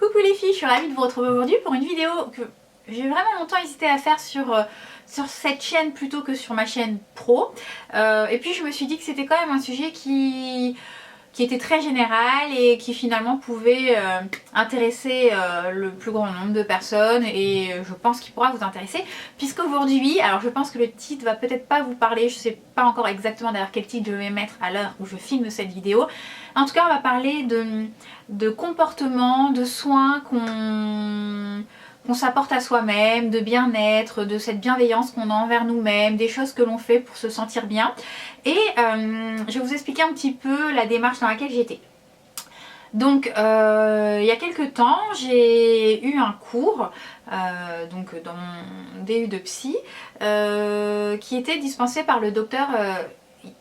Coucou les filles, je suis ravie de vous retrouver aujourd'hui pour une vidéo que j'ai vraiment longtemps hésité à faire sur cette chaîne plutôt que sur ma chaîne pro. Et puis je me suis dit que c'était quand même un sujet qui était très général et qui finalement pouvait intéresser le plus grand nombre de personnes, et je pense qu'il pourra vous intéresser puisqu'aujourd'hui, alors je pense que le titre va peut-être pas vous parler, je sais pas encore exactement d'ailleurs quel titre je vais mettre à l'heure où je filme cette vidéo. En tout cas on va parler de comportements, de soins qu'on s'apporte à soi-même, de bien-être, de cette bienveillance qu'on a envers nous-mêmes, des choses que l'on fait pour se sentir bien. Et je vais vous expliquer un petit peu la démarche dans laquelle j'étais. Donc il y a quelques temps, j'ai eu un cours donc dans mon DU de psy qui était dispensé par le docteur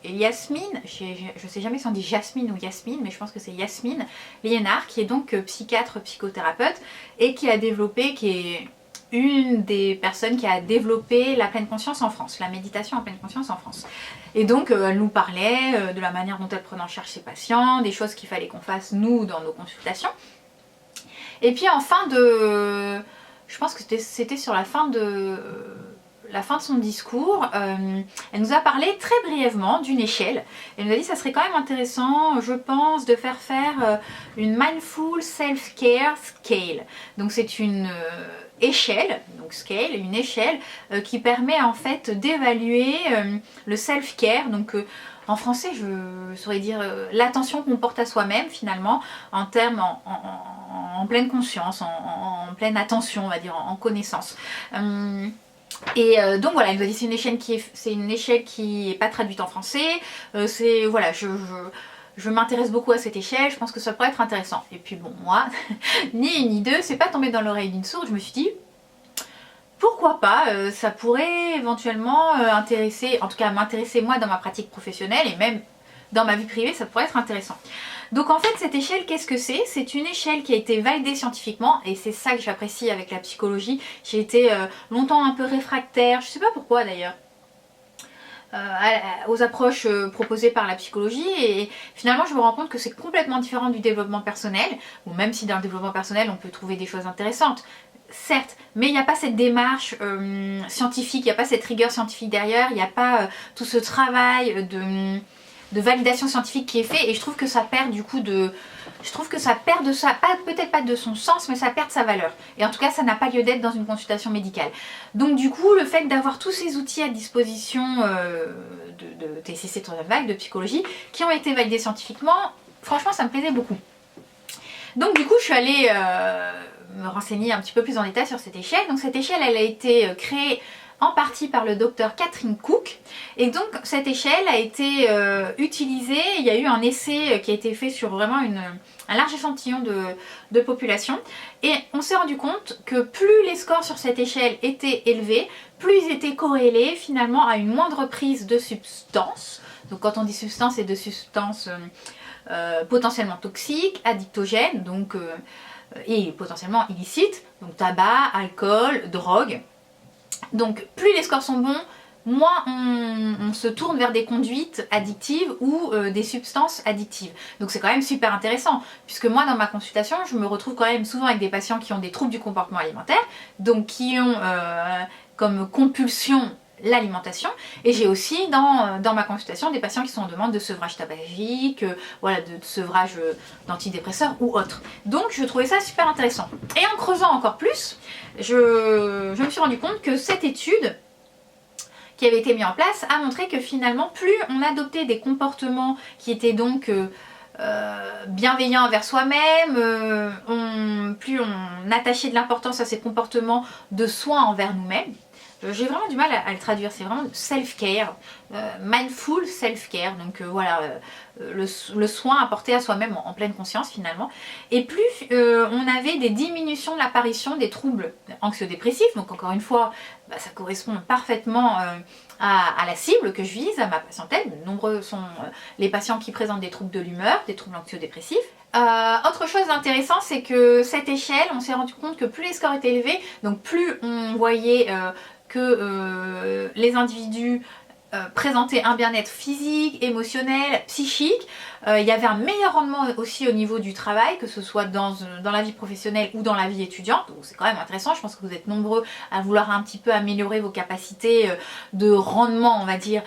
Yasmine, je sais jamais si on dit Jasmine ou Yasmine, mais je pense que c'est Yasmine Liénard, qui est donc psychiatre, psychothérapeute, et qui a développé, qui est une des personnes qui a développé la pleine conscience en France, la méditation en pleine conscience en France. Et donc elle nous parlait de la manière dont elle prenait en charge ses patients, des choses qu'il fallait qu'on fasse nous dans nos consultations. Et puis en fin de... je pense que c'était sur la fin de son discours, elle nous a parlé très brièvement d'une échelle. Elle nous a dit que ça serait quand même intéressant, je pense, de faire une Mindful Self-Care Scale. Donc c'est une échelle, donc scale, une échelle qui permet en fait d'évaluer le self-care, donc en français je saurais dire l'attention qu'on porte à soi-même finalement, en termes en pleine conscience, en pleine attention, on va dire, en connaissance. Donc voilà, elle nous a dit c'est une échelle qui n'est pas traduite en français. Voilà, je m'intéresse beaucoup à cette échelle, je pense que ça pourrait être intéressant. Et puis bon, moi, ni une ni deux, c'est pas tombé dans l'oreille d'une sourde, je me suis dit pourquoi pas, ça pourrait éventuellement intéresser, en tout cas m'intéresser moi dans ma pratique professionnelle et même dans ma vie privée, ça pourrait être intéressant. Donc en fait cette échelle, qu'est-ce que c'est? C'est une échelle qui a été validée scientifiquement, et c'est ça que j'apprécie avec la psychologie. J'ai été longtemps un peu réfractaire, je sais pas pourquoi d'ailleurs, aux approches proposées par la psychologie, et finalement je me rends compte que c'est complètement différent du développement personnel, ou même si dans le développement personnel on peut trouver des choses intéressantes, certes, mais il n'y a pas cette démarche scientifique, il n'y a pas cette rigueur scientifique derrière, il n'y a pas tout ce travail de validation scientifique qui est fait, et je trouve que ça perd du coup peut-être pas de son sens, mais ça perd de sa valeur. Et en tout cas, ça n'a pas lieu d'être dans une consultation médicale. Donc du coup, le fait d'avoir tous ces outils à disposition de TCC troisième vague, de psychologie, qui ont été validés scientifiquement, franchement, ça me plaisait beaucoup. Donc du coup, je suis allée me renseigner un petit peu plus en détail sur cette échelle. Donc cette échelle, elle a été créée en partie par le docteur Catherine Cook, et donc cette échelle a été utilisée. Il y a eu un essai qui a été fait sur vraiment un large échantillon de population, et on s'est rendu compte que plus les scores sur cette échelle étaient élevés, plus ils étaient corrélés finalement à une moindre prise de substances. Donc quand on dit substance, c'est de substances potentiellement toxiques, addictogènes, donc et potentiellement illicites, donc tabac, alcool, drogue. Donc plus les scores sont bons, moins on se tourne vers des conduites addictives ou des substances addictives. Donc c'est quand même super intéressant, puisque moi dans ma consultation, je me retrouve quand même souvent avec des patients qui ont des troubles du comportement alimentaire, donc qui ont comme compulsion l'alimentation, et j'ai aussi dans ma consultation des patients qui sont en demande de sevrage tabagique, voilà, de sevrage d'antidépresseurs ou autre. Donc je trouvais ça super intéressant. Et en creusant encore plus, je me suis rendu compte que cette étude qui avait été mise en place a montré que finalement plus on adoptait des comportements qui étaient donc bienveillants envers soi-même, plus on attachait de l'importance à ces comportements de soins envers nous-mêmes. J'ai vraiment du mal à le traduire, c'est vraiment self-care, mindful self-care, donc voilà, le soin apporté à soi-même en pleine conscience finalement. Et plus on avait des diminutions de l'apparition des troubles anxio-dépressifs, donc encore une fois, ça correspond parfaitement à la cible que je vise, à ma patientèle. Nombreux sont les patients qui présentent des troubles de l'humeur, des troubles anxio-dépressifs. Autre chose d'intéressant, c'est que cette échelle, on s'est rendu compte que plus les scores étaient élevés, donc plus on voyait que les individus présentait un bien-être physique, émotionnel, psychique. Il y avait un meilleur rendement aussi au niveau du travail, que ce soit dans la vie professionnelle ou dans la vie étudiante. Donc c'est quand même intéressant, je pense que vous êtes nombreux à vouloir un petit peu améliorer vos capacités de rendement, on va dire,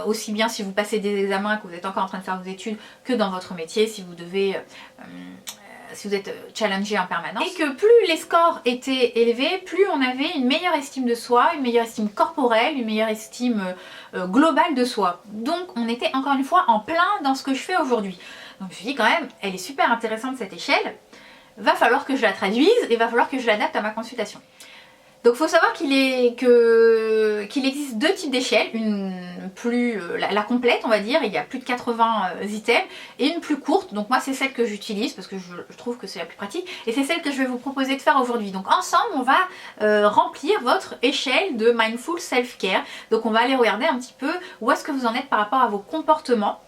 aussi bien si vous passez des examens, que vous êtes encore en train de faire vos études, que dans votre métier, si vous devez... si vous êtes challengé en permanence. Et que plus les scores étaient élevés, plus on avait une meilleure estime de soi, une meilleure estime corporelle, une meilleure estime globale de soi. Donc on était encore une fois en plein dans ce que je fais aujourd'hui. Donc je me suis dit quand même, elle est super intéressante cette échelle, va falloir que je la traduise et va falloir que je l'adapte à ma consultation. Donc il faut savoir qu'il existe deux types d'échelles, une plus la complète on va dire, il y a plus de 80 items, et une plus courte. Donc moi c'est celle que j'utilise parce que je trouve que c'est la plus pratique, et c'est celle que je vais vous proposer de faire aujourd'hui. Donc ensemble on va remplir votre échelle de Mindful Self-Care. Donc on va aller regarder un petit peu où est-ce que vous en êtes par rapport à vos comportements.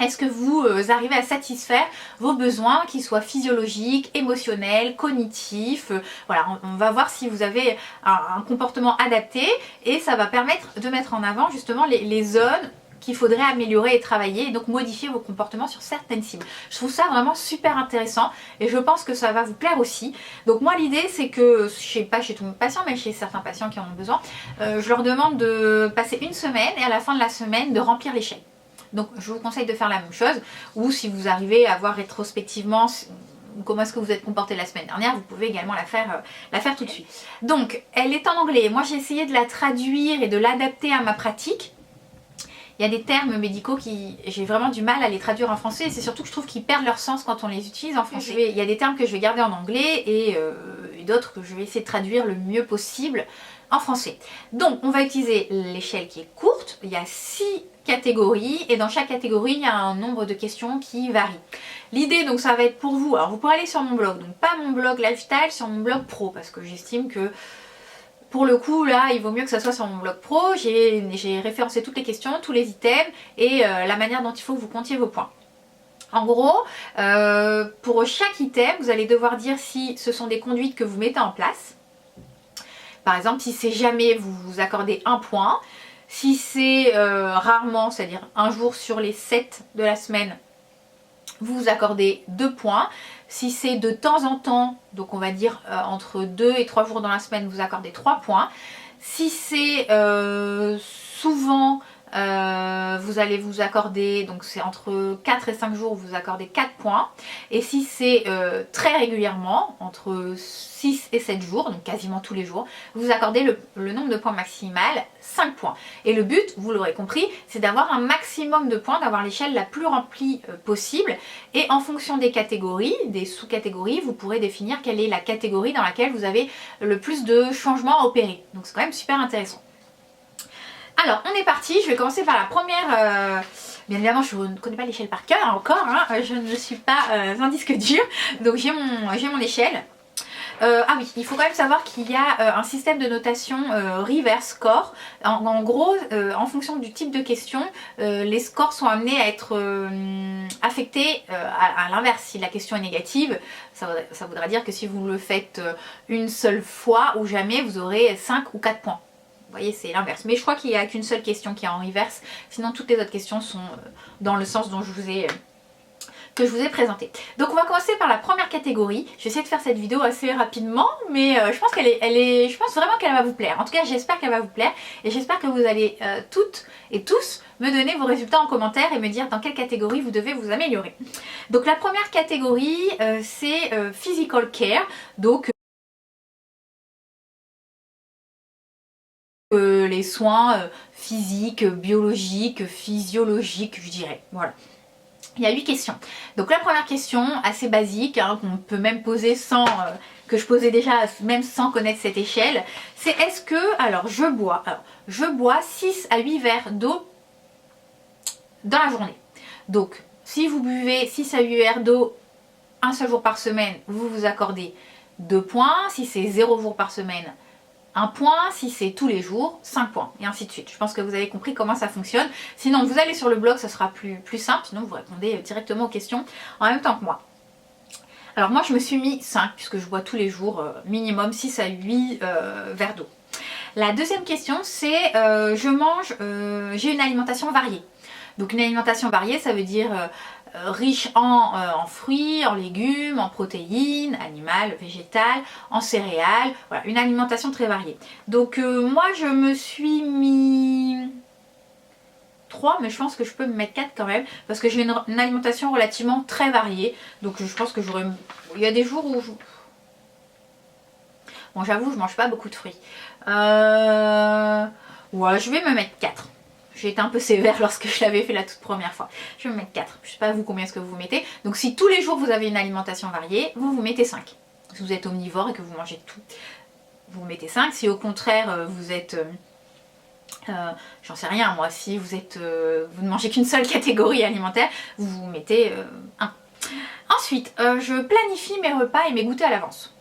Est-ce que vous arrivez à satisfaire vos besoins, qu'ils soient physiologiques, émotionnels, cognitifs. Voilà, on va voir si vous avez un comportement adapté, et ça va permettre de mettre en avant justement les zones qu'il faudrait améliorer et travailler, et donc modifier vos comportements sur certaines cibles. Je trouve ça vraiment super intéressant et je pense que ça va vous plaire aussi. Donc moi l'idée c'est que, pas chez tous mes patients, mais chez certains patients qui en ont besoin, je leur demande de passer une semaine, et à la fin de la semaine de remplir l'échelle. Donc je vous conseille de faire la même chose, ou si vous arrivez à voir rétrospectivement comment est-ce que vous êtes comporté la semaine dernière, vous pouvez également la faire tout de suite. Donc elle est en anglais, moi j'ai essayé de la traduire et de l'adapter à ma pratique. Il y a des termes médicaux qui j'ai vraiment du mal à les traduire en français, et c'est surtout que je trouve qu'ils perdent leur sens quand on les utilise en français. Il y a des termes que je vais garder en anglais et d'autres que je vais essayer de traduire le mieux possible en français. Donc on va utiliser l'échelle qui est courte, il y a 6 catégories, et dans chaque catégorie il y a un nombre de questions qui varie. L'idée donc ça va être pour vous, alors vous pourrez aller sur mon blog, donc pas mon blog lifestyle, sur mon blog pro, parce que j'estime que pour le coup là il vaut mieux que ça soit sur mon blog pro. J'ai référencé toutes les questions, tous les items et la manière dont il faut que vous comptiez vos points. En gros, pour chaque item vous allez devoir dire si ce sont des conduites que vous mettez en place. Par exemple, si c'est jamais, vous vous accordez 1 point. Si c'est rarement, c'est-à-dire un jour sur les 7 de la semaine, vous vous accordez 2 points. Si c'est de temps en temps, donc on va dire entre 2 et 3 jours dans la semaine, vous accordez 3 points. Si c'est souvent, vous allez vous accorder, donc c'est entre 4 et 5 jours, vous accordez 4 points. Et si c'est très régulièrement, entre 6 et 7 jours, donc quasiment tous les jours, vous accordez le nombre de points maximal, 5 points. Et le but, vous l'aurez compris, c'est d'avoir un maximum de points, d'avoir l'échelle la plus remplie possible. Et en fonction des catégories, des sous-catégories, vous pourrez définir quelle est la catégorie dans laquelle vous avez le plus de changements à opérer. Donc c'est quand même super intéressant. Alors on est parti, je vais commencer par la première. Bien évidemment je ne connais pas l'échelle par cœur encore, hein, je ne suis pas un disque dur, donc j'ai mon échelle. Ah oui, il faut quand même savoir qu'il y a un système de notation reverse score. En gros, en fonction du type de question, les scores sont amenés à être affectés à l'inverse. Si la question est négative, ça voudra dire que si vous le faites une seule fois ou jamais, vous aurez 5 ou 4 points. Vous voyez, c'est l'inverse. Mais je crois qu'il n'y a qu'une seule question qui est en reverse. Sinon, toutes les autres questions sont dans le sens dont je vous ai présenté. Donc on va commencer par la première catégorie. Je vais essayer de faire cette vidéo assez rapidement, mais je pense je pense vraiment qu'elle va vous plaire. En tout cas, j'espère qu'elle va vous plaire, et j'espère que vous allez toutes et tous me donner vos résultats en commentaire et me dire dans quelle catégorie vous devez vous améliorer. Donc la première catégorie, c'est Physical Care. Donc les soins physiques, biologiques, physiologiques, je dirais. Voilà. Il y a 8 questions. Donc la première question, assez basique, hein, qu'on peut même poser sans, que je posais déjà même sans connaître cette échelle, c'est est-ce que, alors je bois 6 à 8 verres d'eau dans la journée. Donc si vous buvez 6 à 8 verres d'eau un seul jour par semaine, vous vous accordez 2 points. Si c'est 0 jour par semaine, 1 point, si c'est tous les jours, 5 points, et ainsi de suite. Je pense que vous avez compris comment ça fonctionne. Sinon, vous allez sur le blog, ça sera plus simple, sinon vous répondez directement aux questions en même temps que moi. Alors moi, je me suis mis 5, puisque je bois tous les jours minimum 6 à 8 verres d'eau. La deuxième question, c'est j'ai une alimentation variée. Donc une alimentation variée, ça veut dire riche en fruits, en légumes, en protéines, animales, végétales, en céréales. Voilà, une alimentation très variée. Donc moi, je me suis mis 3, mais je pense que je peux me mettre 4 quand même, parce que j'ai une alimentation relativement très variée. Donc je pense que j'aurais... Il y a des jours où... Bon, j'avoue, je mange pas beaucoup de fruits. Ouais, je vais me mettre 4. J'ai été un peu sévère lorsque je l'avais fait la toute première fois. Je vais me mettre 4. Je sais pas vous combien est-ce que vous mettez. Donc si tous les jours vous avez une alimentation variée, vous mettez 5. Si vous êtes omnivore et que vous mangez tout, vous mettez 5. Si au contraire vous êtes... j'en sais rien moi, si vous êtes vous ne mangez qu'une seule catégorie alimentaire, vous mettez 1. Ensuite, je planifie mes repas et mes goûters à l'avance.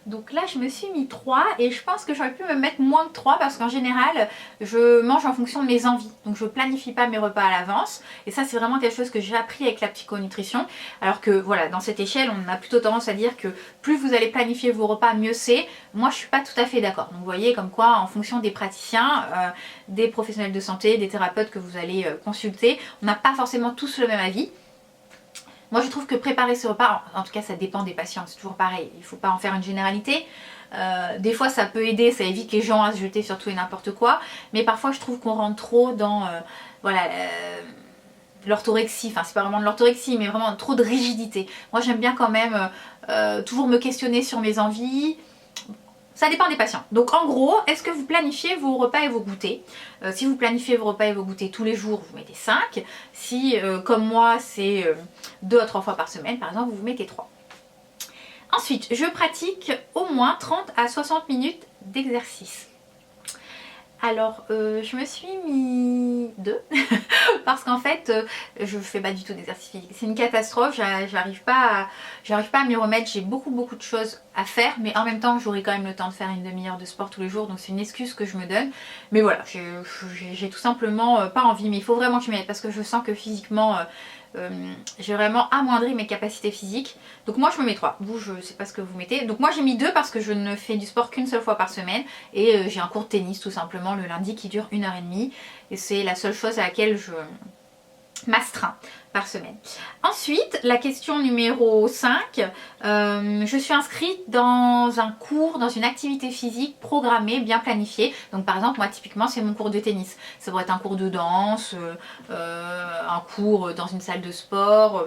Donc là je me suis mis 3 et je pense que j'aurais pu me mettre moins de 3 parce qu'en général je mange en fonction de mes envies. Donc je planifie pas mes repas à l'avance et ça c'est vraiment quelque chose que j'ai appris avec la psychonutrition. Alors que voilà, dans cette échelle on a plutôt tendance à dire que plus vous allez planifier vos repas, mieux c'est. Moi je suis pas tout à fait d'accord. Donc vous voyez comme quoi en fonction des praticiens, des professionnels de santé, des thérapeutes que vous allez consulter, on n'a pas forcément tous le même avis. Moi je trouve que préparer ce repas, en tout cas ça dépend des patients, c'est toujours pareil, il ne faut pas en faire une généralité. Des fois ça peut aider, ça évite les gens à se jeter sur tout et n'importe quoi, mais parfois je trouve qu'on rentre trop dans voilà, l'orthorexie, enfin c'est pas vraiment de l'orthorexie, mais vraiment trop de rigidité. Moi j'aime bien quand même toujours me questionner sur mes envies. Ça dépend des patients. Donc en gros, est-ce que vous planifiez vos repas et vos goûters? Si vous planifiez vos repas et vos goûters tous les jours, vous mettez 5. Si, comme moi, c'est 2 à 3 fois par semaine, par exemple, vous mettez 3. Ensuite, je pratique au moins 30 à 60 minutes d'exercice. Alors, je me suis mis 2 parce qu'en fait, je fais pas du tout d'exercice physique. C'est une catastrophe, j'arrive pas à m'y remettre. J'ai beaucoup de choses à faire, mais en même temps, j'aurai quand même le temps de faire une demi-heure de sport tous les jours, donc c'est une excuse que je me donne. Mais voilà, j'ai tout simplement pas envie, mais il faut vraiment que je m'y mette parce que je sens que physiquement... j'ai vraiment amoindri mes capacités physiques. Donc moi je me mets 3. Vous je sais pas ce que vous mettez. Donc moi j'ai mis 2 parce que je ne fais du sport qu'une seule fois par semaine. Et j'ai un cours de tennis tout simplement le lundi qui dure 1h30. Et c'est la seule chose à laquelle je m'astreins par semaine. Ensuite, la question numéro 5, je suis inscrite dans un cours, dans une activité physique programmée, bien planifiée. Donc par exemple, moi typiquement c'est mon cours de tennis. Ça pourrait être un cours de danse, un cours dans une salle de sport,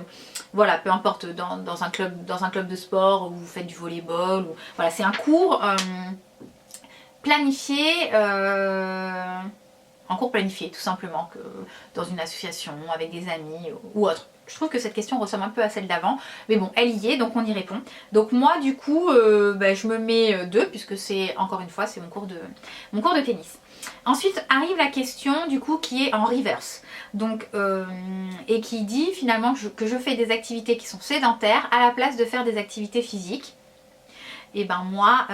voilà, peu importe, dans un club de sport où vous faites du volleyball. Voilà, c'est un cours planifié. En cours planifié tout simplement, que dans une association, avec des amis ou autre. Je trouve que cette question ressemble un peu à celle d'avant, mais bon, elle y est, donc on y répond. Donc moi du coup, je me mets 2, puisque c'est, encore une fois, c'est mon cours de tennis. Ensuite arrive la question du coup qui est en reverse, donc, et qui dit finalement que je fais des activités qui sont sédentaires à la place de faire des activités physiques. Et ben moi,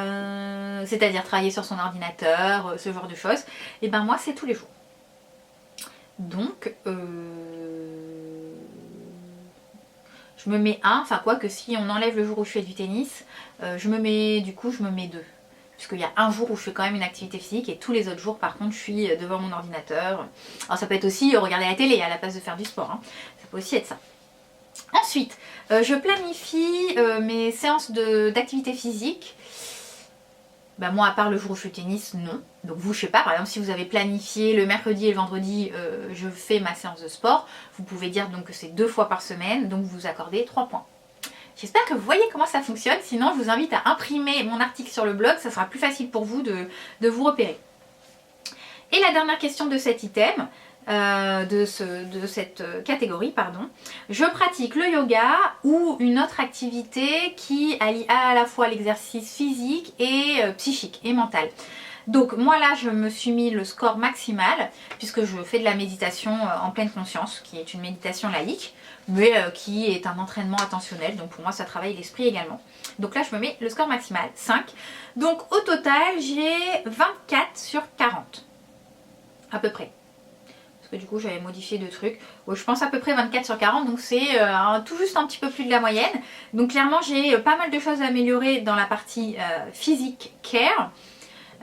c'est-à-dire travailler sur son ordinateur, ce genre de choses, et ben moi c'est tous les jours. Donc, je me mets 1, enfin quoi que si on enlève le jour où je fais du tennis, je me mets 2. Puisqu'il y a un jour où je fais quand même une activité physique et tous les autres jours par contre je suis devant mon ordinateur. Alors ça peut être aussi regarder la télé à la place de faire du sport, hein. Ça peut aussi être ça. Ensuite, je planifie mes séances d'activité physique. Ben moi, à part le jour où je fais tennis, non. Donc vous, je sais pas, par exemple, si vous avez planifié le mercredi et le vendredi, je fais ma séance de sport. Vous pouvez dire donc que c'est 2 fois par semaine, donc vous accordez 3 points. J'espère que vous voyez comment ça fonctionne. Sinon, je vous invite à imprimer mon article sur le blog. Ça sera plus facile pour vous de vous repérer. Et la dernière question de cet item, de cette catégorie, pardon. Je pratique le yoga ou une autre activité qui allie à la fois l'exercice physique et psychique et mental. Donc moi là je me suis mis le score maximal puisque je fais de la méditation en pleine conscience, qui est une méditation laïque, mais qui est un entraînement attentionnel, donc pour moi ça travaille l'esprit également. Donc là je me mets le score maximal, 5. Donc au total j'ai 24 sur 40, à peu près. Parce que du coup j'avais modifié 2 trucs. Bon, je pense à peu près 24 sur 40, donc c'est tout juste un petit peu plus de la moyenne. Donc clairement j'ai pas mal de choses à améliorer dans la partie physique care.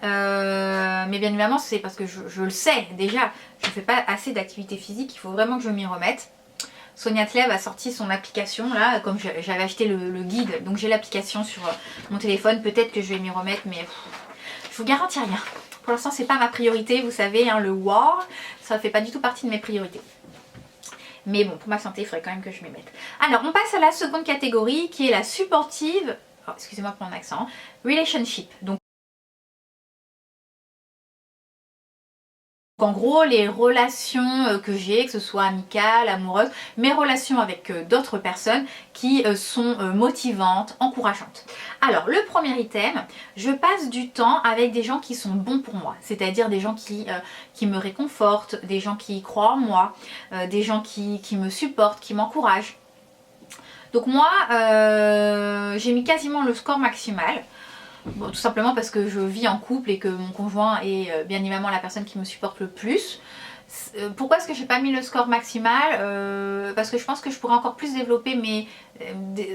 Mais bien évidemment c'est parce que je le sais déjà, je ne fais pas assez d'activité physique, il faut vraiment que je m'y remette. Sonia Tlev a sorti son application là, comme j'avais acheté le guide, donc j'ai l'application sur mon téléphone, peut-être que je vais m'y remettre, mais je vous garantis rien. Pour l'instant c'est pas ma priorité, vous savez, hein, le war, ça fait pas du tout partie de mes priorités. Mais bon, pour ma santé, il faudrait quand même que je m'y mette. Alors, on passe à la seconde catégorie qui est la supportive, oh, excusez-moi pour mon accent, relationship. Donc en gros, les relations que j'ai, que ce soit amicales, amoureuses, mes relations avec d'autres personnes qui sont motivantes, encourageantes. Alors, le premier item, je passe du temps avec des gens qui sont bons pour moi, c'est-à-dire des gens qui me réconfortent, des gens qui croient en moi, des gens qui me supportent, qui m'encouragent. Donc moi, j'ai mis quasiment le score maximal. Bon, tout simplement parce que je vis en couple et que mon conjoint est bien évidemment la personne qui me supporte le plus. Pourquoi est-ce que j'ai pas mis le score maximal? Parce que je pense que je pourrais encore plus développer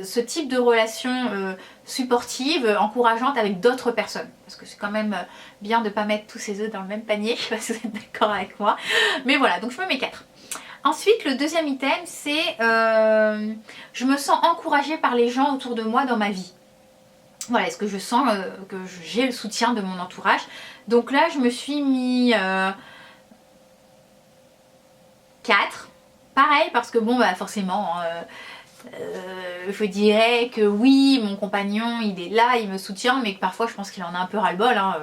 ce type de relation supportive, encourageante avec d'autres personnes. Parce que c'est quand même bien de ne pas mettre tous ses œufs dans le même panier, je sais pas si vous êtes d'accord avec moi. Mais voilà, donc je me mets 4. Ensuite, le deuxième item, c'est je me sens encouragée par les gens autour de moi dans ma vie. Voilà, est-ce que je sens que j'ai le soutien de mon entourage? Donc là, je me suis mis 4. Pareil, parce que bon, bah forcément, je dirais que oui, mon compagnon, il est là, il me soutient, mais que parfois, je pense qu'il en a un peu ras-le-bol. Hein,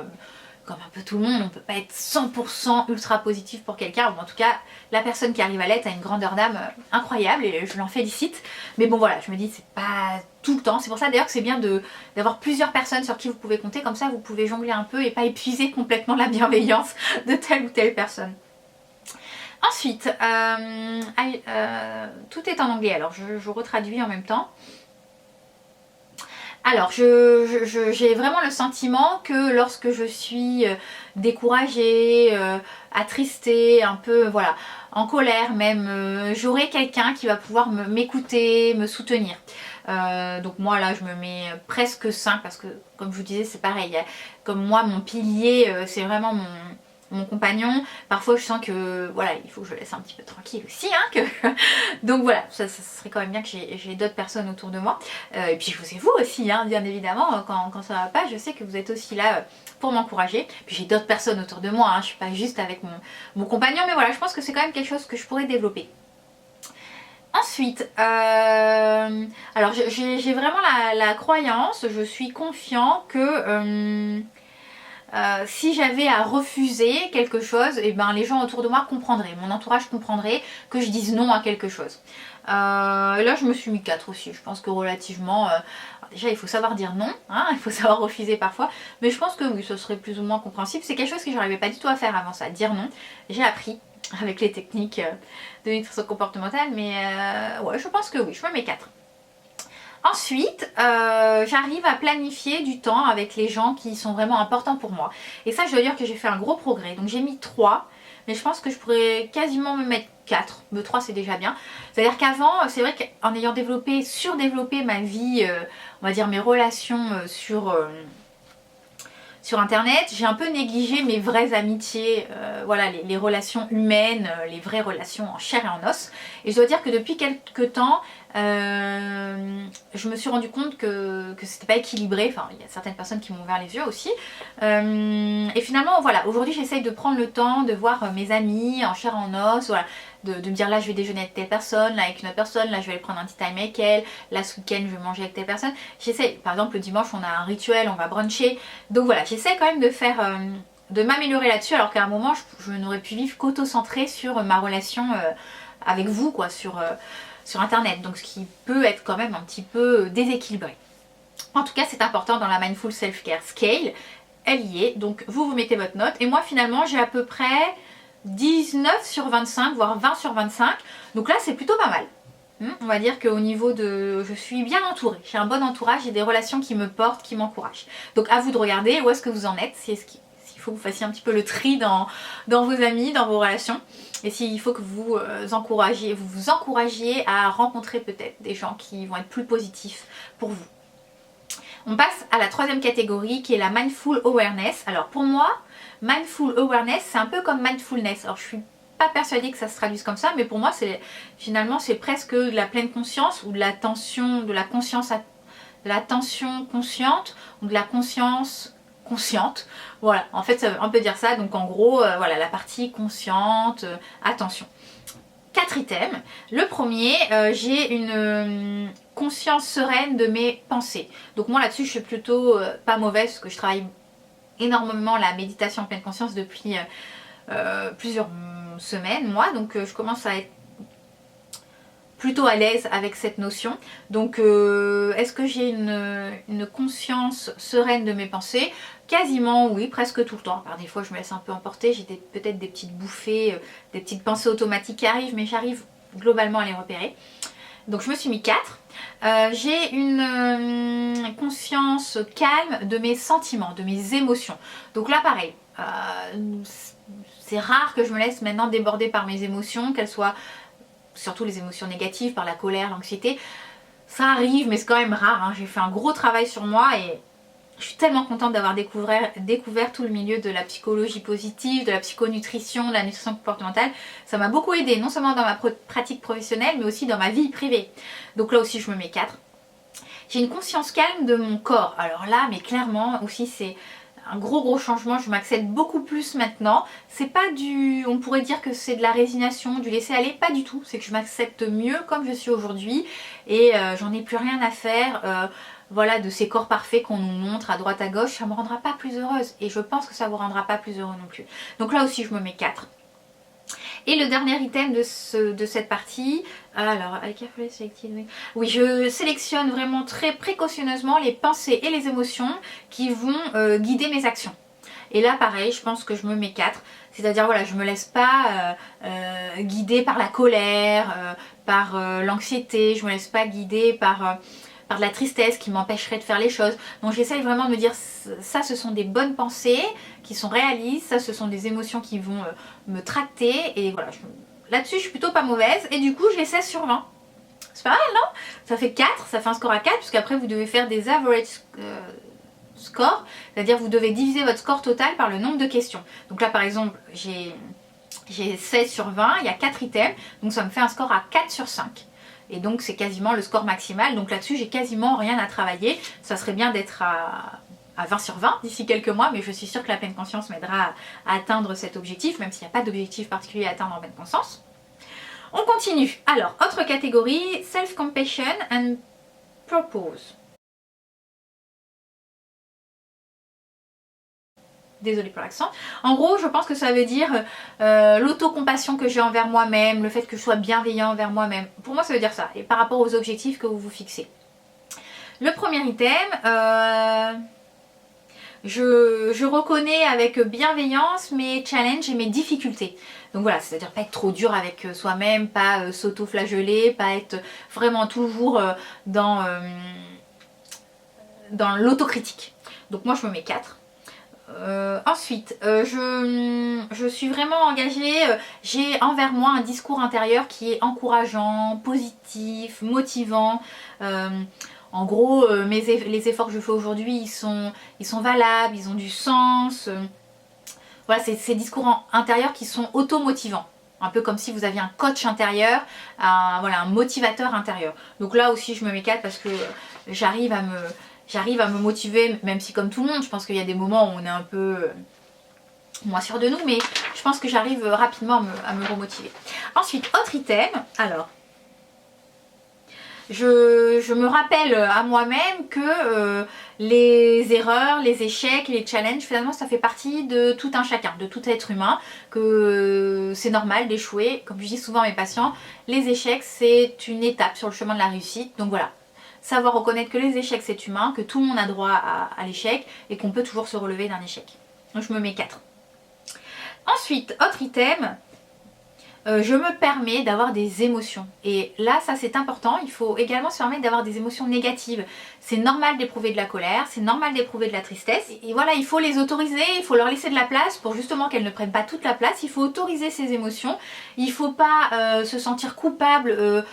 comme un peu tout le monde, on ne peut pas être 100% ultra positif pour quelqu'un. Bon, en tout cas, la personne qui arrive à l'être a une grandeur d'âme incroyable et je l'en félicite. Mais bon voilà, je me dis c'est pas tout le temps. C'est pour ça d'ailleurs que c'est bien d'avoir plusieurs personnes sur qui vous pouvez compter. Comme ça, vous pouvez jongler un peu et pas épuiser complètement la bienveillance de telle ou telle personne. Ensuite, tout est en anglais, alors je retraduis en même temps. Alors, j'ai vraiment le sentiment que lorsque je suis découragée, attristée, un peu, voilà, en colère même, j'aurai quelqu'un qui va pouvoir m'écouter, me soutenir. Donc moi là je me mets presque 5 parce que comme je vous disais c'est pareil, comme moi mon pilier c'est vraiment mon compagnon. Parfois je sens que voilà, il faut que je le laisse un petit peu tranquille aussi hein, donc voilà, ça serait quand même bien que j'ai d'autres personnes autour de moi. Et puis je vous ai vous aussi hein, bien évidemment, quand ça va pas, je sais que vous êtes aussi là pour m'encourager. Puis j'ai d'autres personnes autour de moi, hein, je suis pas juste avec mon compagnon, mais voilà, je pense que c'est quand même quelque chose que je pourrais développer. Ensuite, alors j'ai vraiment la croyance, je suis confiant que si j'avais à refuser quelque chose, et ben les gens autour de moi comprendraient, mon entourage comprendrait que je dise non à quelque chose. Là je me suis mis 4 aussi, je pense que relativement, déjà il faut savoir dire non, hein, il faut savoir refuser parfois, mais je pense que oui, ce serait plus ou moins compréhensible. C'est quelque chose que j'arrivais pas du tout à faire avant ça, dire non. J'ai appris avec les techniques de nutrition comportementale, mais ouais, je pense que oui, je me mets 4. Ensuite, j'arrive à planifier du temps avec les gens qui sont vraiment importants pour moi. Et ça, je dois dire que j'ai fait un gros progrès. Donc j'ai mis 3, mais je pense que je pourrais quasiment me mettre 4. Mais 3, c'est déjà bien. C'est-à-dire qu'avant, c'est vrai qu'en ayant surdéveloppé ma vie, on va dire mes relations sur internet, j'ai un peu négligé mes vraies amitiés, voilà, les relations humaines, les vraies relations en chair et en os. Et je dois dire que depuis quelques temps, je me suis rendu compte que c'était pas équilibré. Enfin, il y a certaines personnes qui m'ont ouvert les yeux aussi. Et finalement, voilà, aujourd'hui j'essaye de prendre le temps de voir mes amis en chair et en os, voilà. De me dire là je vais déjeuner avec telle personne, là avec une autre personne, là je vais aller prendre un petit time avec elle, là ce week-end je vais manger avec telle personne. J'essaie, par exemple le dimanche on a un rituel, on va bruncher. Donc voilà, j'essaie quand même de faire, de m'améliorer là-dessus, alors qu'à un moment je n'aurais pu vivre qu'auto-centré sur ma relation avec vous, quoi, sur internet. Donc ce qui peut être quand même un petit peu déséquilibré. En tout cas c'est important dans la Mindful Self-Care Scale, elle y est. Donc vous mettez votre note et moi finalement j'ai à peu près 19 sur 25, voire 20 sur 25. Donc là c'est plutôt pas mal. On va dire qu'au niveau de... je suis bien entourée. J'ai un bon entourage, j'ai des relations qui me portent, qui m'encouragent. Donc à vous de regarder où est-ce que vous en êtes. S'il faut que vous fassiez un petit peu le tri dans vos amis, dans vos relations. Et s'il faut que vous vous encouragiez à rencontrer peut-être des gens qui vont être plus positifs pour vous. On passe à la troisième catégorie qui est la Mindful Awareness. Alors pour moi, Mindful Awareness, c'est un peu comme Mindfulness. Alors je suis pas persuadée que ça se traduise comme ça, mais pour moi, finalement, c'est presque de la pleine conscience ou de l'attention, de la conscience, de l'attention consciente ou de la conscience consciente. Voilà, en fait, ça veut un peu dire ça. Donc en gros, voilà, la partie consciente, attention. 4 items. Le premier, j'ai une conscience sereine de mes pensées. Donc moi là-dessus, je suis plutôt pas mauvaise parce que je travaille énormément la méditation en pleine conscience depuis plusieurs semaines, mois. Donc je commence à être plutôt à l'aise avec cette notion. Donc est-ce que j'ai une conscience sereine de mes pensées? Quasiment oui, presque tout le temps. Par des fois je me laisse un peu emporter, j'ai peut-être des petites bouffées, des petites pensées automatiques qui arrivent, mais j'arrive globalement à les repérer. Donc je me suis mis 4. J'ai une conscience calme de mes sentiments, de mes émotions. Donc là pareil, c'est rare que je me laisse maintenant déborder par mes émotions, qu'elles soient surtout les émotions négatives, par la colère, l'anxiété. Ça arrive, mais c'est quand même rare, hein. J'ai fait un gros travail sur moi et je suis tellement contente d'avoir découvert tout le milieu de la psychologie positive, de la psychonutrition, de la nutrition comportementale. Ça m'a beaucoup aidé, non seulement dans ma pratique professionnelle, mais aussi dans ma vie privée. Donc là aussi, je me mets 4. J'ai une conscience calme de mon corps. Alors là, mais clairement aussi, c'est un gros changement. Je m'accepte beaucoup plus maintenant. C'est pas on pourrait dire que c'est de la résignation, du laisser aller, pas du tout. C'est que je m'accepte mieux comme je suis aujourd'hui et j'en ai plus rien à faire. Voilà, de ces corps parfaits qu'on nous montre à droite à gauche, ça me rendra pas plus heureuse et je pense que ça vous rendra pas plus heureux non plus. Donc là aussi je me mets 4. Et le dernier item de cette partie, alors oui, je sélectionne vraiment très précautionneusement les pensées et les émotions qui vont guider mes actions. Et là pareil, je pense que je me mets 4. C'est-à-dire voilà, je me laisse pas guider par la colère, par l'anxiété, je me laisse pas guider par de la tristesse qui m'empêcherait de faire les choses. Donc j'essaye vraiment de me dire, ça ce sont des bonnes pensées qui sont réalistes, ça ce sont des émotions qui vont me tracter. Et voilà, là-dessus je suis plutôt pas mauvaise. Et du coup je les 16 sur 20. C'est pas mal, non? Ça fait 4, ça fait un score à 4, puisqu'après vous devez faire des average scores. C'est-à-dire vous devez diviser votre score total par le nombre de questions. Donc là par exemple, j'ai 16 sur 20, il y a 4 items, donc ça me fait un score à 4 sur 5. Et donc c'est quasiment le score maximal. Donc là-dessus j'ai quasiment rien à travailler. Ça serait bien d'être à 20 sur 20 d'ici quelques mois, mais je suis sûre que la pleine conscience m'aidera à atteindre cet objectif, même s'il n'y a pas d'objectif particulier à atteindre en pleine conscience. On continue. Alors, autre catégorie, self-compassion and purpose. Désolée pour l'accent. En gros, je pense que ça veut dire l'autocompassion que j'ai envers moi-même, le fait que je sois bienveillant envers moi-même. Pour moi, ça veut dire ça. Et par rapport aux objectifs que vous vous fixez. Le premier item, je reconnais avec bienveillance mes challenges et mes difficultés. Donc voilà, c'est-à-dire pas être trop dur avec soi-même, pas s'auto-flageller, pas être vraiment toujours dans l'autocritique. Donc moi, je me mets 4. Ensuite, je suis vraiment engagée, j'ai envers moi un discours intérieur qui est encourageant, positif, motivant. En gros, les efforts que je fais aujourd'hui, ils sont valables, ils ont du sens. Voilà, c'est ces discours intérieurs qui sont auto-motivants. Un peu comme si vous aviez un coach intérieur, voilà, un motivateur intérieur. Donc là aussi, je me mets 4 parce que j'arrive à me motiver, même si comme tout le monde, je pense qu'il y a des moments où on est un peu moins sûr de nous, mais je pense que j'arrive rapidement à me remotiver. Ensuite, autre item, alors, je me rappelle à moi-même que les erreurs, les échecs, les challenges, finalement ça fait partie de tout un chacun, de tout être humain, que c'est normal d'échouer. Comme je dis souvent à mes patients, les échecs c'est une étape sur le chemin de la réussite, donc voilà. Savoir reconnaître que les échecs c'est humain, que tout le monde a droit à l'échec et qu'on peut toujours se relever d'un échec. Donc je me mets 4. Ensuite, autre item, je me permets d'avoir des émotions. Et là, ça c'est important, il faut également se permettre d'avoir des émotions négatives. C'est normal d'éprouver de la colère, c'est normal d'éprouver de la tristesse. Et voilà, il faut les autoriser, il faut leur laisser de la place pour justement qu'elles ne prennent pas toute la place. Il faut autoriser ces émotions, il ne faut pas se sentir coupable.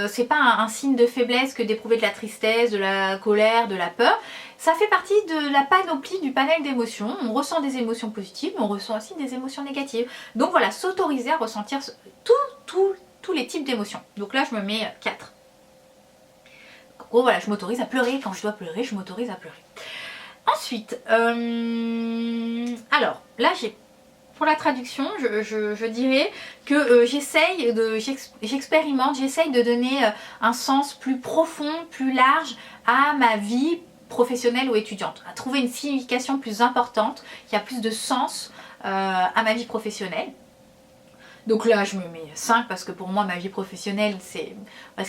C'est pas un signe de faiblesse que d'éprouver de la tristesse, de la colère, de la peur. Ça fait partie de la panoplie du panel d'émotions. On ressent des émotions positives, mais on ressent aussi des émotions négatives. Donc voilà, s'autoriser à ressentir tous les types d'émotions. Donc là, je me mets 4. En gros, voilà, je m'autorise à pleurer. Quand je dois pleurer, je m'autorise à pleurer. Ensuite, alors là, pour la traduction, je dirais que j'expérimente, j'essaye de donner un sens plus profond, plus large à ma vie professionnelle ou étudiante, à trouver une signification plus importante, qui a plus de sens à ma vie professionnelle. Donc là, je me mets 5 parce que pour moi, ma vie professionnelle, c'est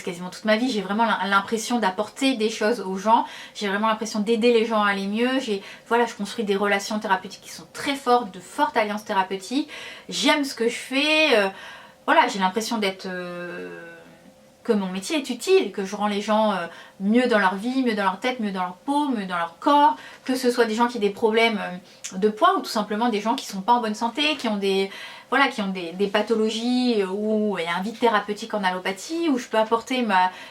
quasiment toute ma vie. J'ai vraiment l'impression d'apporter des choses aux gens. J'ai vraiment l'impression d'aider les gens à aller mieux. Voilà, je construis des relations thérapeutiques qui sont très fortes, de fortes alliances thérapeutiques. J'aime ce que je fais. Voilà, j'ai l'impression d'être... que mon métier est utile, que je rends les gens mieux dans leur vie, mieux dans leur tête, mieux dans leur peau, mieux dans leur corps, que ce soit des gens qui ont des problèmes de poids ou tout simplement des gens qui ne sont pas en bonne santé, qui ont des pathologies où il y a un vide thérapeutique en allopathie, où je peux apporter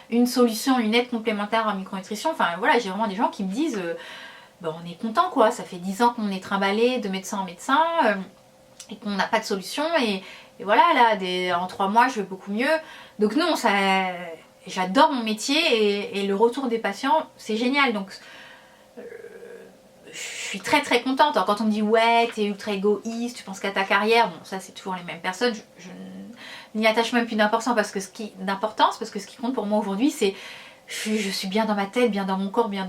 une solution, une aide complémentaire en micronutrition. Enfin voilà, j'ai vraiment des gens qui me disent on est content quoi, ça fait 10 ans qu'on est trimballé de médecin en médecin et qu'on n'a pas de solution et voilà, là, en 3 mois, je vais beaucoup mieux. Donc non, j'adore mon métier et le retour des patients, c'est génial. Donc, je suis très très contente. Alors, quand on me dit, ouais, t'es ultra égoïste, tu penses qu'à ta carrière, bon, ça, c'est toujours les mêmes personnes. Je n'y attache même plus d'importance parce que ce qui compte pour moi aujourd'hui, c'est je suis bien dans ma tête, bien dans mon corps, bien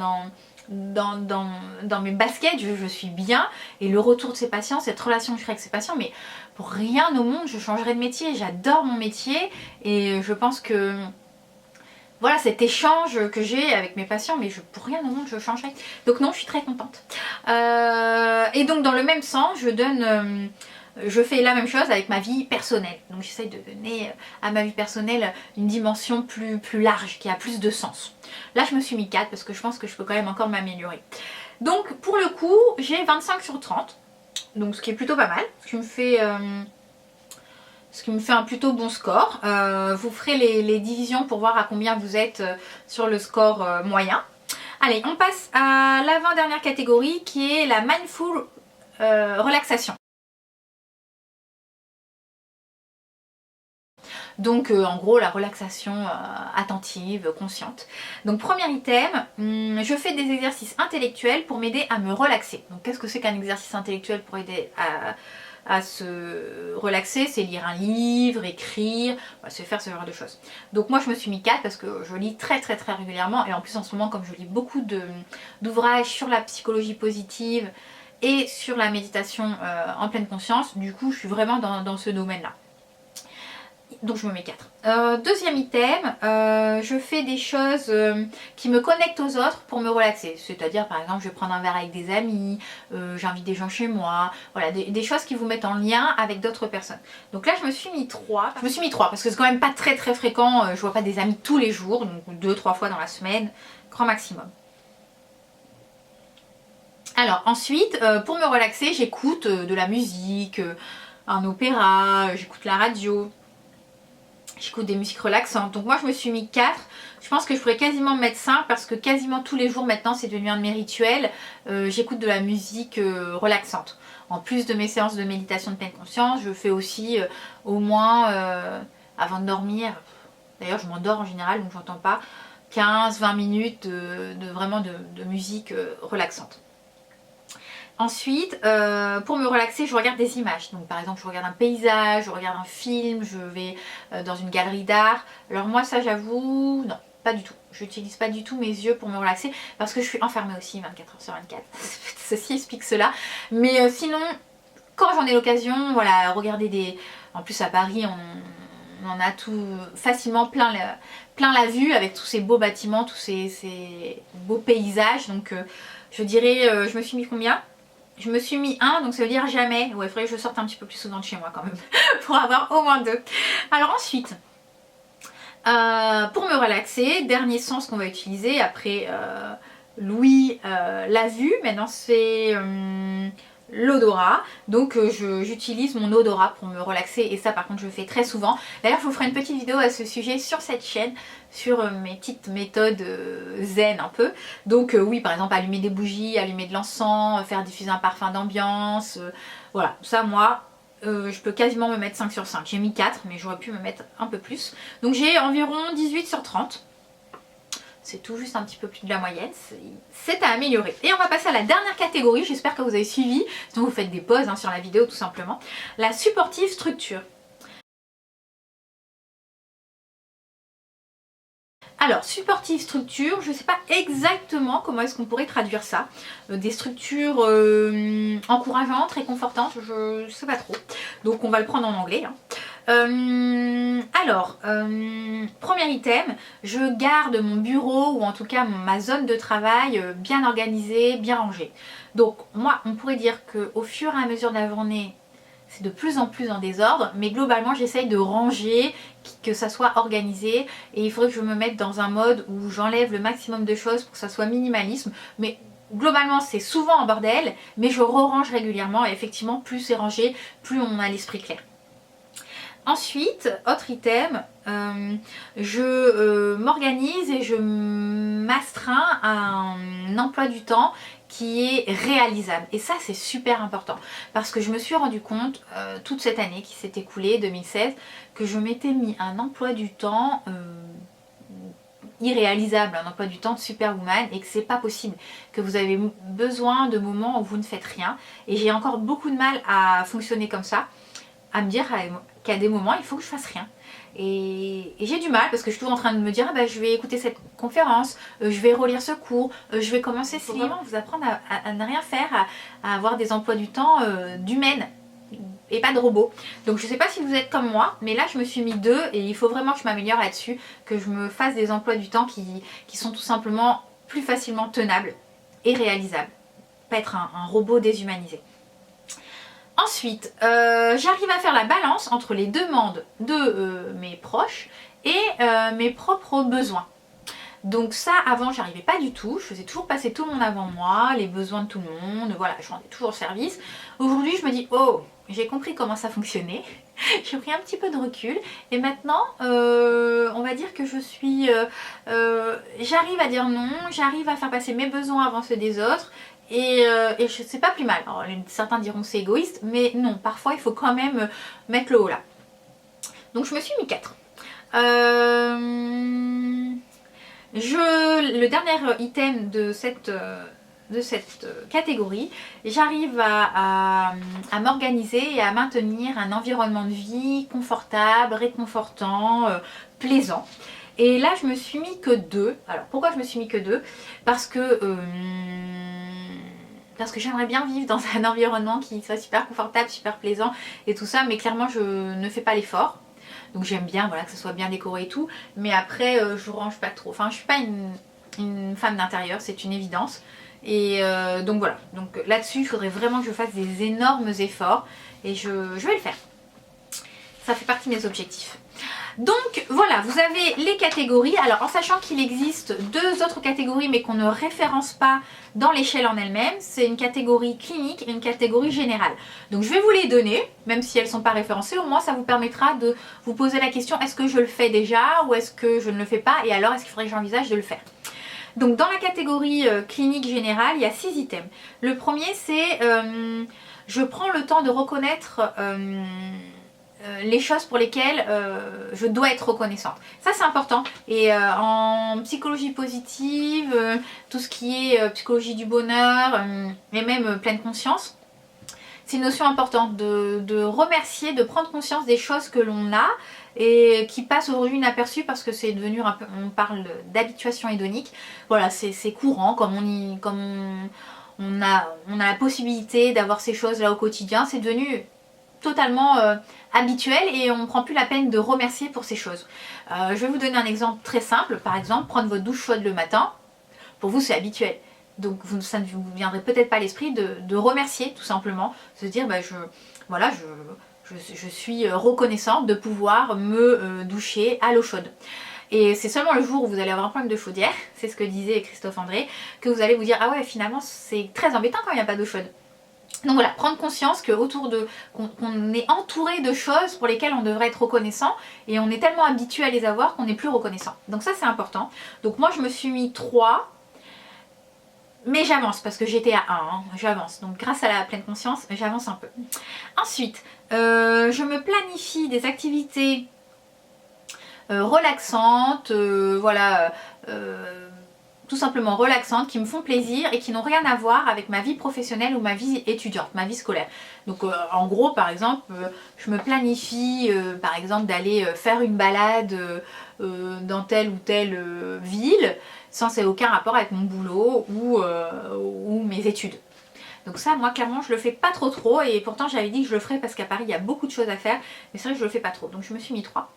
dans mes baskets, je suis bien, et le retour de ces patients, cette relation que je crée avec ces patients, mais pour rien au monde je changerai de métier. J'adore mon métier et je pense que voilà, cet échange que j'ai avec mes patients, mais pour rien au monde je changerai. Donc non, je suis très contente. Et donc dans le même sens, je fais la même chose avec ma vie personnelle. Donc j'essaye de donner à ma vie personnelle une dimension plus large, qui a plus de sens. Là je me suis mis 4 parce que je pense que je peux quand même encore m'améliorer. Donc pour le coup, j'ai 25 sur 30. Donc ce qui est plutôt pas mal. Ce qui me fait un plutôt bon score. Vous ferez les divisions pour voir à combien vous êtes sur le score moyen. Allez, on passe à l'avant-dernière catégorie qui est la mindful relaxation. Donc en gros la relaxation attentive, consciente. Donc premier item, je fais des exercices intellectuels pour m'aider à me relaxer. Donc qu'est-ce que c'est qu'un exercice intellectuel pour aider à se relaxer? C'est lire un livre, écrire, c'est faire ce genre de choses. Donc moi je me suis mis 4 parce que je lis très très très régulièrement et en plus en ce moment comme je lis beaucoup d'ouvrages sur la psychologie positive et sur la méditation en pleine conscience, du coup je suis vraiment dans ce domaine-là. Donc je me mets 4. Deuxième item, je fais des choses qui me connectent aux autres pour me relaxer. C'est-à-dire par exemple je vais prendre un verre avec des amis, j'invite des gens chez moi, voilà, des choses qui vous mettent en lien avec d'autres personnes. Donc là je me suis mis 3. Je me suis mis 3 parce que c'est quand même pas très très fréquent, je vois pas des amis tous les jours, donc 2-3 fois dans la semaine, grand maximum. Alors ensuite, pour me relaxer, j'écoute de la musique, un opéra, j'écoute la radio. J'écoute des musiques relaxantes. Donc moi je me suis mis 4. Je pense que je pourrais quasiment mettre 5 parce que quasiment tous les jours maintenant c'est devenu un de mes rituels. J'écoute de la musique relaxante. En plus de mes séances de méditation de pleine conscience, je fais aussi au moins avant de dormir. D'ailleurs je m'endors en général donc j'entends pas. 15-20 minutes de musique relaxante. Ensuite, pour me relaxer, je regarde des images. Donc par exemple, je regarde un paysage, je regarde un film, je vais dans une galerie d'art. Alors moi, ça j'avoue, non, pas du tout. Je n'utilise pas du tout mes yeux pour me relaxer parce que je suis enfermée aussi 24h/24. Ceci explique cela. Mais sinon, quand j'en ai l'occasion, voilà, regarder des... En plus à Paris, on en a tout facilement plein la vue avec tous ces beaux bâtiments, tous ces beaux paysages. Donc je dirais, je me suis mis combien ? Je me suis mis 1, donc ça veut dire jamais. Ouais, il faudrait que je sorte un petit peu plus souvent de chez moi quand même pour avoir au moins 2. Alors ensuite, pour me relaxer, dernier sens qu'on va utiliser après l'ouïe, la vue. Maintenant c'est l'odorat. Donc j'utilise mon odorat pour me relaxer et ça par contre je le fais très souvent. D'ailleurs je vous ferai une petite vidéo à ce sujet sur cette chaîne, sur mes petites méthodes zen un peu. Donc oui, par exemple allumer des bougies, allumer de l'encens, faire diffuser un parfum d'ambiance, voilà, ça moi je peux quasiment me mettre 5 sur 5. J'ai mis 4 mais j'aurais pu me mettre un peu plus. Donc j'ai environ 18 sur 30. C'est tout juste un petit peu plus de la moyenne, c'est à améliorer. Et on va passer à la dernière catégorie, j'espère que vous avez suivi, sinon vous faites des pauses sur la vidéo tout simplement. La supportive structure. Alors, supportive structure, je ne sais pas exactement comment est-ce qu'on pourrait traduire ça. Des structures encourageantes, réconfortantes, je ne sais pas trop. Donc on va le prendre en anglais. Premier item, je garde mon bureau ou en tout cas ma zone de travail bien organisée, bien rangée. Donc moi, on pourrait dire qu'au fur et à mesure de la journée, c'est de plus en plus en désordre, mais globalement j'essaye de ranger, que ça soit organisé, et il faudrait que je me mette dans un mode où j'enlève le maximum de choses pour que ça soit minimalisme, mais globalement c'est souvent en bordel, mais je re-range régulièrement et effectivement plus c'est rangé, plus on a l'esprit clair. Ensuite, autre item, je m'organise et je m'astreins à un emploi du temps qui est réalisable. Et ça, c'est super important parce que je me suis rendu compte toute cette année qui s'est écoulée, 2016, que je m'étais mis un emploi du temps irréalisable, un emploi du temps de superwoman, et que c'est pas possible, que vous avez besoin de moments où vous ne faites rien. Et j'ai encore beaucoup de mal à fonctionner comme ça, à me dire qu'à des moments il faut que je fasse rien. Et j'ai du mal parce que je suis toujours en train de me dire ah bah, je vais écouter cette conférence, je vais relire ce cours, je vais commencer ce livre. Vraiment vous apprendre à ne rien faire, à avoir des emplois du temps d'humaine et pas de robots. Donc je sais pas si vous êtes comme moi, mais là je me suis mis 2 et il faut vraiment que je m'améliore là-dessus, que je me fasse des emplois du temps qui sont tout simplement plus facilement tenables et réalisables. Pas être un robot déshumanisé. Ensuite, j'arrive à faire la balance entre les demandes de mes proches et mes propres besoins. Donc ça, avant, j'arrivais pas du tout. Je faisais toujours passer tout le monde avant moi, les besoins de tout le monde, voilà, je rendais toujours service. Aujourd'hui, je me dis, oh, j'ai compris comment ça fonctionnait. J'ai pris un petit peu de recul et maintenant, on va dire que je suis... j'arrive à dire non, j'arrive à faire passer mes besoins avant ceux des autres. Et c'est pas plus mal. Alors, certains diront c'est égoïste, mais non, parfois il faut quand même mettre le haut là. Donc je me suis mis 4. Le dernier item de cette catégorie, j'arrive à m'organiser et à maintenir un environnement de vie confortable, réconfortant, plaisant. Et là je me suis mis que 2. Alors pourquoi je me suis mis que 2? Parce que j'aimerais bien vivre dans un environnement qui soit super confortable, super plaisant et tout ça, mais clairement je ne fais pas l'effort. Donc j'aime bien voilà, que ce soit bien décoré et tout, mais après je range pas trop. Enfin je suis pas une femme d'intérieur, c'est une évidence. Et donc voilà, donc là-dessus il faudrait vraiment que je fasse des énormes efforts et je vais le faire. Ça fait partie de mes objectifs. Donc voilà, vous avez les catégories. Alors en sachant qu'il existe 2 autres catégories mais qu'on ne référence pas dans l'échelle en elle-même, c'est une catégorie clinique et une catégorie générale. Donc je vais vous les donner, même si elles ne sont pas référencées, au moins ça vous permettra de vous poser la question, est-ce que je le fais déjà ou est-ce que je ne le fais pas et alors est-ce qu'il faudrait que j'envisage de le faire? Donc dans la catégorie clinique générale, il y a 6 items. Le premier c'est, je prends le temps de reconnaître... les choses pour lesquelles je dois être reconnaissante. Ça c'est important et en psychologie positive, tout ce qui est psychologie du bonheur et même pleine conscience, c'est une notion importante de remercier, de prendre conscience des choses que l'on a et qui passent aujourd'hui inaperçues parce que c'est devenu un peu, on parle d'habituation hédonique. Voilà, c'est courant comme on a la possibilité d'avoir ces choses là au quotidien, c'est devenu totalement habituel et on ne prend plus la peine de remercier pour ces choses. Je vais vous donner un exemple très simple. Par exemple, prendre votre douche chaude le matin, pour vous c'est habituel. Donc ça ne vous viendrait peut-être pas à l'esprit de remercier tout simplement. Se dire bah, je suis reconnaissante de pouvoir me doucher à l'eau chaude. Et c'est seulement le jour où vous allez avoir un problème de chaudière, c'est ce que disait Christophe André, que vous allez vous dire ah ouais finalement c'est très embêtant quand il n'y a pas d'eau chaude. Donc voilà, prendre conscience qu'on est entouré de choses pour lesquelles on devrait être reconnaissant et on est tellement habitué à les avoir qu'on n'est plus reconnaissant. Donc ça c'est important. Donc moi je me suis mis 3, mais j'avance parce que j'étais à 1, hein, j'avance. Donc grâce à la pleine conscience, j'avance un peu. Ensuite, je me planifie des activités relaxantes, voilà, tout simplement relaxantes, qui me font plaisir et qui n'ont rien à voir avec ma vie professionnelle ou ma vie étudiante, ma vie scolaire. Donc en gros, par exemple, je me planifie par exemple d'aller faire une balade dans telle ou telle ville, sans c'est aucun rapport avec mon boulot ou mes études. Donc ça, moi, clairement, je le fais pas trop et pourtant j'avais dit que je le ferais parce qu'à Paris, il y a beaucoup de choses à faire, mais c'est vrai que je le fais pas trop. Donc je me suis mis 3.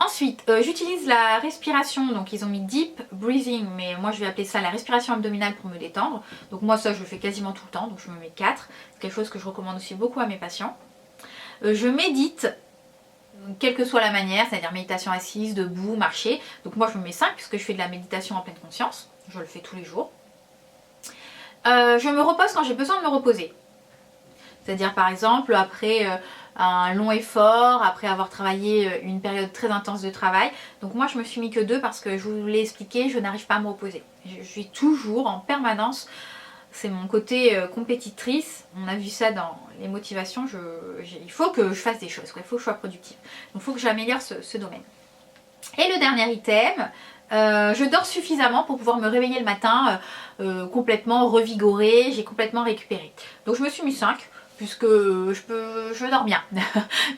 Ensuite, j'utilise la respiration, donc ils ont mis deep breathing, mais moi je vais appeler ça la respiration abdominale pour me détendre. Donc moi ça je le fais quasiment tout le temps, donc je me mets 4. C'est quelque chose que je recommande aussi beaucoup à mes patients. Je médite, quelle que soit la manière, c'est-à-dire méditation assise, debout, marcher. Donc moi je me mets 5 puisque je fais de la méditation en pleine conscience, je le fais tous les jours. Je me repose quand j'ai besoin de me reposer. C'est-à-dire par exemple après un long effort, après avoir travaillé une période très intense de travail. Donc moi je me suis mis que 2 parce que je vous l'ai expliqué, je n'arrive pas à me reposer. Je suis toujours en permanence, c'est mon côté compétitrice, on a vu ça dans les motivations, il faut que je fasse des choses, quoi. Il faut que je sois productive. Donc il faut que j'améliore ce domaine. Et le dernier item, je dors suffisamment pour pouvoir me réveiller le matin complètement revigorée, j'ai complètement récupéré. Donc je me suis mis 5. Puisque je dors bien.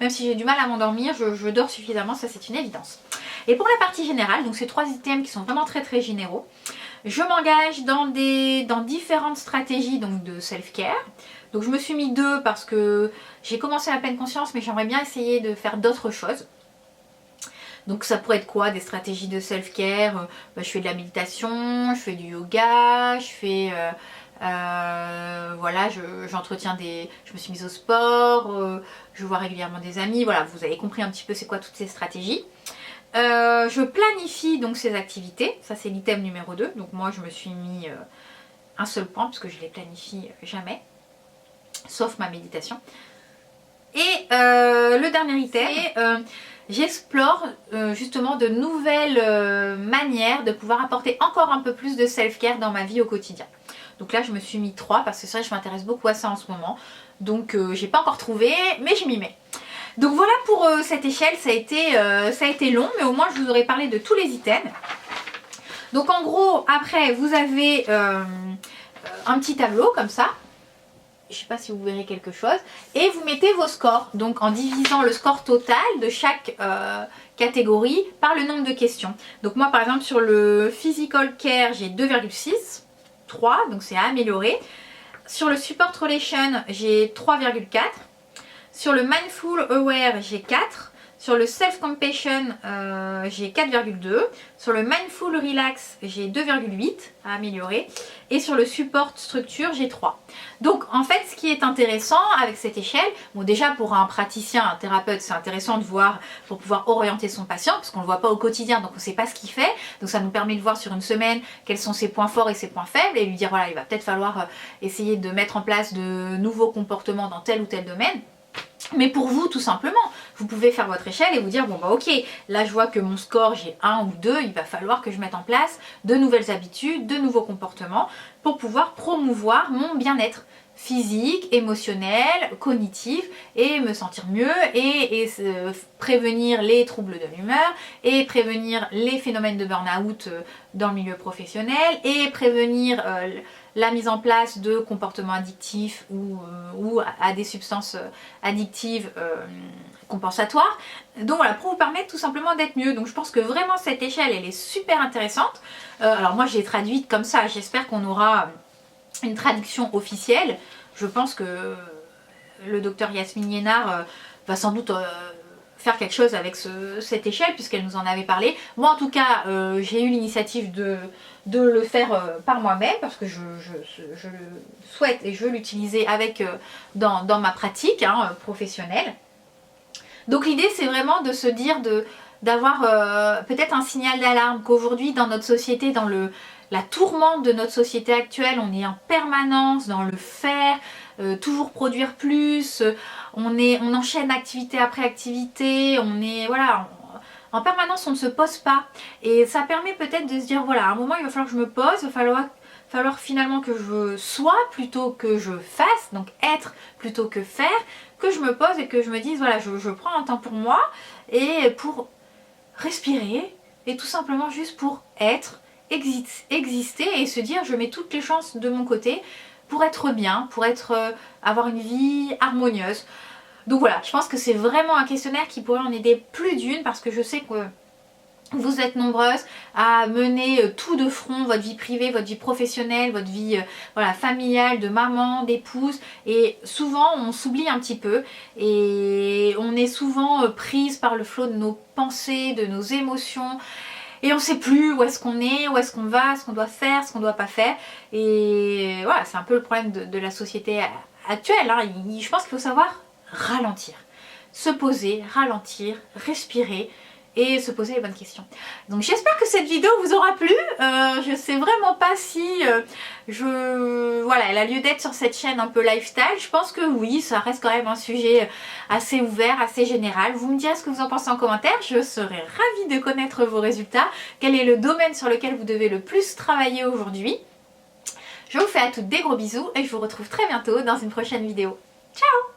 Même si j'ai du mal à m'endormir, je dors suffisamment, ça c'est une évidence. Et pour la partie générale, donc ces 3 items qui sont vraiment très généraux, je m'engage dans différentes stratégies donc de self-care. Donc je me suis mis 2 parce que j'ai commencé la pleine conscience, mais j'aimerais bien essayer de faire d'autres choses. Donc ça pourrait être quoi? Des stratégies de self-care, je fais de la méditation, je fais du yoga, je fais... voilà, j'entretiens je me suis mise au sport, je vois régulièrement des amis, voilà, vous avez compris un petit peu c'est quoi toutes ces stratégies. Je planifie donc ces activités, ça c'est l'item numéro 2, donc moi je me suis mis un seul point parce que je les planifie jamais, sauf ma méditation. Et le dernier item, j'explore justement de nouvelles manières de pouvoir apporter encore un peu plus de self-care dans ma vie au quotidien. Donc là je me suis mis 3 parce que c'est vrai que je m'intéresse beaucoup à ça en ce moment. Donc j'ai pas encore trouvé mais je m'y mets. Donc voilà pour cette échelle, ça a été long mais au moins je vous aurais parlé de tous les items. Donc en gros après vous avez un petit tableau comme ça. Je sais pas si vous verrez quelque chose. Et vous mettez vos scores. Donc en divisant le score total de chaque catégorie par le nombre de questions. Donc moi par exemple sur le physical care j'ai 2,6. 3, donc c'est à améliorer. Sur le support relation, j'ai 3,4. Sur le mindful aware, j'ai 4. Sur le self-compassion, j'ai 4,2. Sur le mindful relax, j'ai 2,8 à améliorer. Et sur le support structure, j'ai 3. Donc en fait, ce qui est intéressant avec cette échelle, bon déjà pour un praticien, un thérapeute, c'est intéressant de voir pour pouvoir orienter son patient, parce qu'on ne le voit pas au quotidien, donc on ne sait pas ce qu'il fait. Donc ça nous permet de voir sur une semaine quels sont ses points forts et ses points faibles, et lui dire voilà, il va peut-être falloir essayer de mettre en place de nouveaux comportements dans tel ou tel domaine. Mais pour vous, tout simplement, vous pouvez faire votre échelle et vous dire, bon bah ok, là je vois que mon score, j'ai 1 ou 2, il va falloir que je mette en place de nouvelles habitudes, de nouveaux comportements pour pouvoir promouvoir mon bien-être physique, émotionnel, cognitif et me sentir mieux et prévenir les troubles de l'humeur et prévenir les phénomènes de burn-out dans le milieu professionnel et prévenir la mise en place de comportements addictifs ou à des substances addictives compensatoires. Donc voilà, pour vous permettre tout simplement d'être mieux. Donc je pense que vraiment cette échelle, elle est super intéressante. Alors moi je l'ai traduite comme ça, j'espère qu'on aura une traduction officielle. Je pense que le docteur Yasmine Liénard va sans doute faire quelque chose avec cette échelle puisqu'elle nous en avait parlé. Moi en tout cas j'ai eu l'initiative de le faire par moi-même parce que je le souhaite et je veux l'utiliser dans ma pratique professionnelle. Donc l'idée c'est vraiment de se dire d'avoir peut-être un signal d'alarme qu'aujourd'hui dans notre société, dans la tourmente de notre société actuelle. On est en permanence dans le faire, toujours produire plus, on enchaîne activité après activité, on est voilà, en permanence on ne se pose pas. Et ça permet peut-être de se dire voilà, à un moment il va falloir que je me pose, il va falloir finalement que je sois plutôt que je fasse, donc être plutôt que faire, que je me pose et que je me dise voilà, je prends un temps pour moi et pour respirer et tout simplement juste pour être, exister et se dire je mets toutes les chances de mon côté pour être bien, pour avoir une vie harmonieuse. Donc voilà, je pense que c'est vraiment un questionnaire qui pourrait en aider plus d'une parce que je sais que vous êtes nombreuses à mener tout de front, votre vie privée, votre vie professionnelle, votre vie voilà, familiale, de maman, d'épouse. Et souvent, on s'oublie un petit peu et on est souvent prise par le flot de nos pensées, de nos émotions. Et on ne sait plus où est-ce qu'on est, où est-ce qu'on va, ce qu'on doit faire, ce qu'on ne doit pas faire. Et voilà, c'est un peu le problème de la société actuelle. Hein. Je pense qu'il faut savoir ralentir. Se poser, ralentir, respirer et se poser les bonnes questions. Donc j'espère que cette vidéo vous aura plu. Je sais vraiment pas si voilà, elle a lieu d'être sur cette chaîne un peu lifestyle. Je pense que oui, ça reste quand même un sujet assez ouvert, assez général. Vous me direz ce que vous en pensez en commentaire. Je serais ravie de connaître vos résultats. Quel est le domaine sur lequel vous devez le plus travailler aujourd'hui? Je vous fais à toutes des gros bisous et je vous retrouve très bientôt dans une prochaine vidéo. Ciao!